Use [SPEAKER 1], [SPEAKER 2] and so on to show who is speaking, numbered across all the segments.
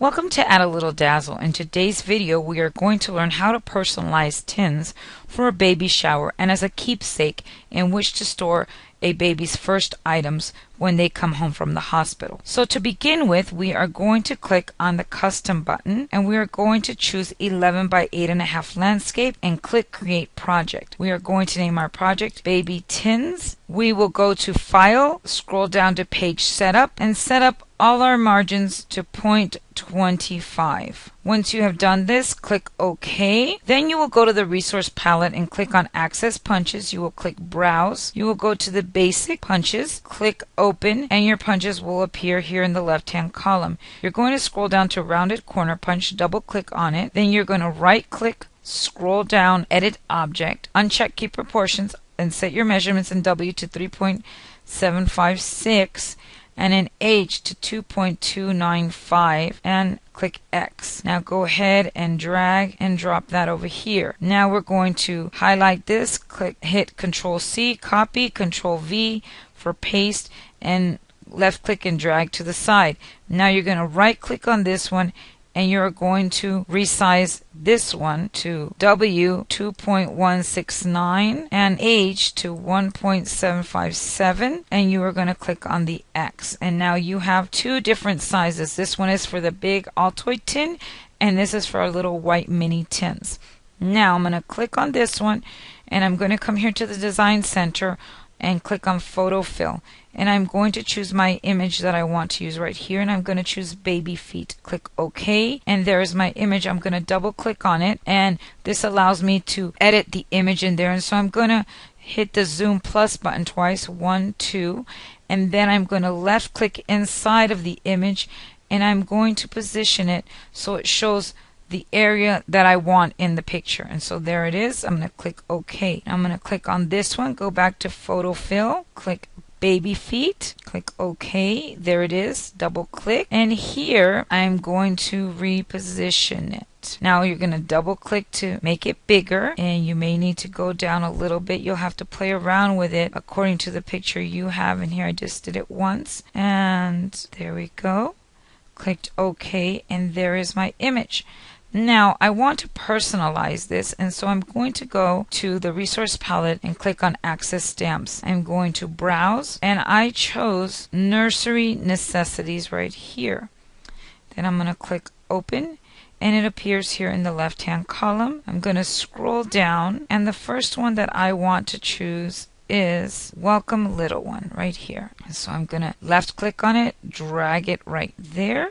[SPEAKER 1] Welcome to Add a Little Dazzle. In today's video we are going to learn how to personalize tins for a baby shower and as a keepsake in which to store a baby's first items when they come home from the hospital. So to begin with, we are going to click on the custom button and we are going to choose 11 by 8.5 landscape and click create project. We are going to name our project baby tins. We will go to file, scroll down to page setup and set up all our margins to 0.25. Once you have done this, click OK. Then you will go to the resource palette and click on access punches. You will click browse. You will go to the basic punches, click open, and your punches will appear here in the left hand column. You're going to scroll down to rounded corner punch, double click on it. Then you're going to right click, scroll down, edit object, uncheck keep proportions, and set your measurements in W to 3.756 and in H to 2.295 and click X. Now go ahead and drag and drop that over here. Now we're going to highlight this, hit Control C, copy, Control V for paste, and left click and drag to the side. Now you're going to right click on this one and you're going to resize this one to W 2.169 and H to 1.757, and you are going to click on the X. And now you have two different sizes. This one is for the big Altoid tin and this is for our little white mini tins. Now I'm going to click on this one and I'm going to come here to the design center and click on photo fill, and I'm going to choose my image that I want to use right here, and I'm going to choose baby feet. Click OK, and there's my image. I'm going to double click on it and this allows me to edit the image in there, and so I'm going to hit the zoom plus button twice, 1, 2, and then I'm going to left click inside of the image and I'm going to position it so it shows the area that I want in the picture. And so there it is. I'm going to click OK. I'm going to click on this one, go back to photo fill, click baby feet, click OK. There it is. Double click, and here I'm going to reposition it. Now you're going to double click to make it bigger, and you may need to go down a little bit. You'll have to play around with it according to the picture you have in here. I just did it once, and there we go. Clicked OK, and there is my image. Now I want to personalize this, and so I'm going to go to the resource palette and click on access stamps. I'm going to browse and I chose Nursery Necessities right here. Then I'm going to click open and it appears here in the left hand column. I'm going to scroll down and the first one that I want to choose is Welcome Little One right here. And so I'm going to left click on it, drag it right there.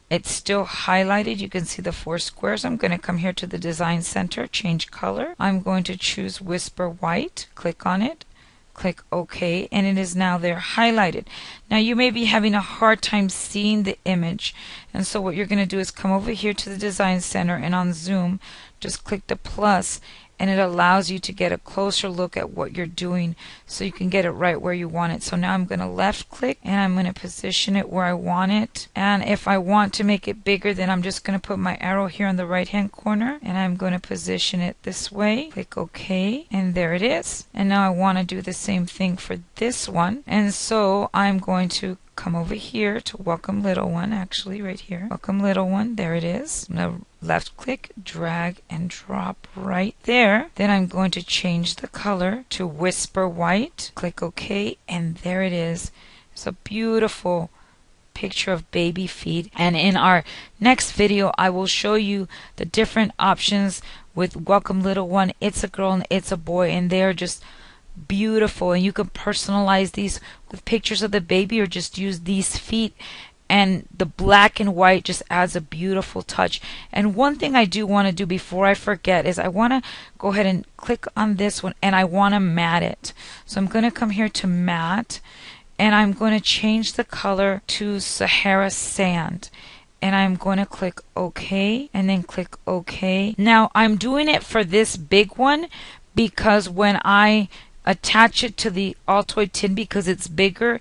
[SPEAKER 1] It's still highlighted. You can see the 4 squares. I'm going to come here to the design center, change color. I'm going to choose Whisper White, click on it, click OK, and it is now there highlighted. Now you may be having a hard time seeing the image, and so what you're going to do is come over here to the design center and on zoom just click the plus, and it allows you to get a closer look at what you're doing so you can get it right where you want it. So now I'm going to left click and I'm going to position it where I want it, and if I want to make it bigger, then I'm just going to put my arrow here on the right hand corner and I'm going to position it this way. Click OK, and there it is. And now I want to do the same thing for this one, and so I'm going to come over here to Welcome Little One, actually right here. Welcome Little One, there it is. I'm going to left click, drag and drop right there. Then I'm going to change the color to Whisper White. Click OK, and there it is. It's a beautiful picture of baby feet, and in our next video I will show you the different options with Welcome Little One. It's a girl and it's a boy, and they are just beautiful, and you can personalize these with pictures of the baby or just use these feet, and the black and white just adds a beautiful touch. And one thing I do want to do before I forget is I want to go ahead and click on this one and I want to matte it. So I'm going to come here to matte and I'm going to change the color to Sahara Sand, and I'm going to click OK and then click OK. Now I'm doing it for this big one because when I attach it to the Altoid tin, because it's bigger,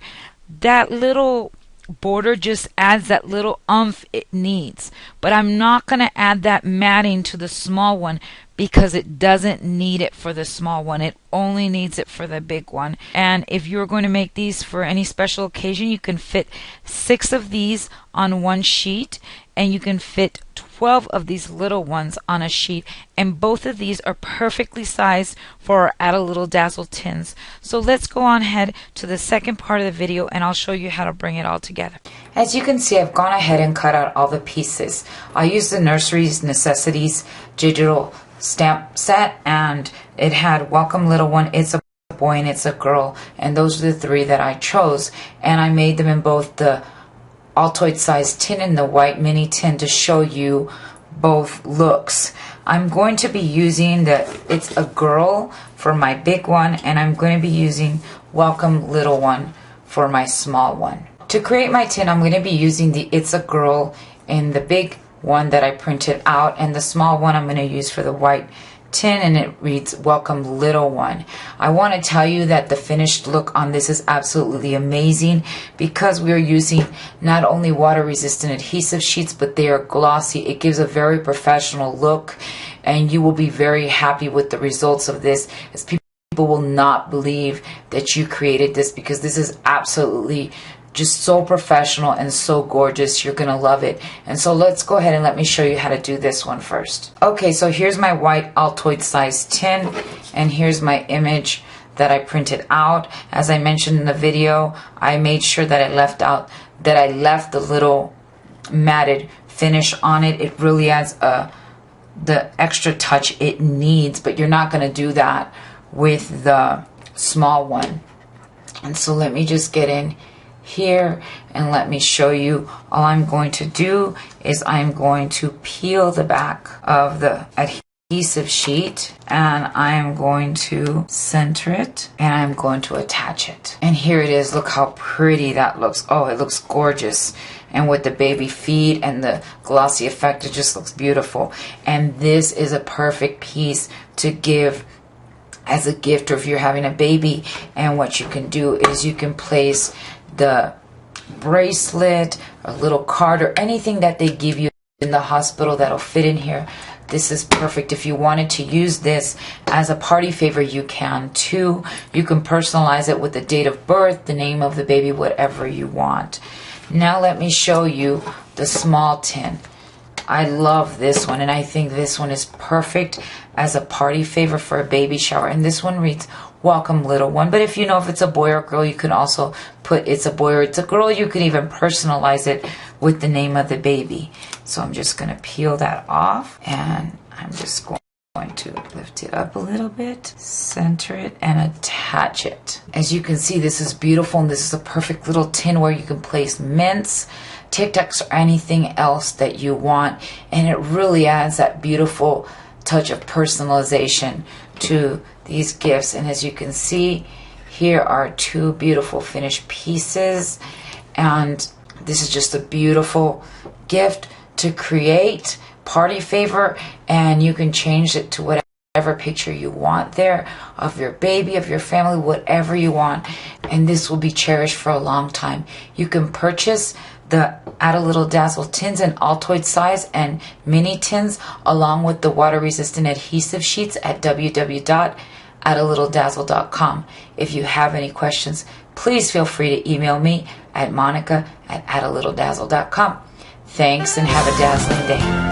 [SPEAKER 1] that little border just adds that little oomph it needs. But I'm not going to add that matting to the small one because it doesn't need it for the small one. It only needs it for the big one. And if you're going to make these for any special occasion, you can fit 6 of these on one sheet, and you can fit 12 of these little ones on a sheet, and both of these are perfectly sized for our Add a Little Dazzle tins. So let's go on ahead to the second part of the video and I'll show you how to bring it all together. As you can see, I've gone ahead and cut out all the pieces. I used the Nursery's Necessities digital stamp set, and it had Welcome Little One, It's a Boy, and It's a Girl, and those are the three that I chose, and I made them in both the Altoid size tin and the white mini tin to show you both looks. I'm going to be using the It's a Girl for my big one, and I'm going to be using Welcome Little One for my small one. To create my tin, I'm going to be using the It's a Girl in the big one that I printed out, and the small one I'm going to use for the white tin, and it reads Welcome Little One. I want to tell you that the finished look on this is absolutely amazing because we are using not only water resistant adhesive sheets, but they are glossy. It gives a very professional look, and you will be very happy with the results of this, as people will not believe that you created this, because this is absolutely just so professional and so gorgeous. You're gonna love it. And so let's go ahead and let me show you how to do this one first. Okay, so here's my white Altoid size tin, and here's my image that I printed out. As I mentioned in the video, I made sure that I left the little matted finish on it. It really adds the extra touch it needs, but you're not gonna do that with the small one. And so let me just get in here and let me show you. All I'm going to do is I'm going to peel the back of the adhesive sheet, and I'm going to center it, and I'm going to attach it. And here it is. Look how pretty that looks. Oh, it looks gorgeous. And with the baby feet and the glossy effect, it just looks beautiful. And this is a perfect piece to give as a gift, or if you're having a baby. And what you can do is you can place the bracelet, a little card, or anything that they give you in the hospital that'll fit in here. This is perfect. If you wanted to use this as a party favor, you can too. You can personalize it with the date of birth, the name of the baby, whatever you want. Now let me show you the small tin. I love this one, and I think this one is perfect as a party favor for a baby shower. And this one reads Welcome Little One. But if you know if it's a boy or girl, you can also put It's a Boy or It's a Girl. You can even personalize it with the name of the baby. So I'm just going to peel that off, and I'm just going to lift it up a little bit, center it, and attach it. As you can see, this is beautiful, and this is a perfect little tin where you can place mints, Tic Tacs, or anything else that you want, and it really adds that beautiful touch of personalization to these gifts. And as you can see, here are two beautiful finished pieces, and this is just a beautiful gift to create, party favor, and you can change it to whatever picture you want there of your baby, of your family, whatever you want, and this will be cherished for a long time. You can purchase the Add a Little Dazzle tins in Altoid size and mini tins, along with the water resistant adhesive sheets at www.addalittledazzle.com. If you have any questions, please feel free to email me at monica@addalittledazzle.com. Thanks, and have a dazzling day.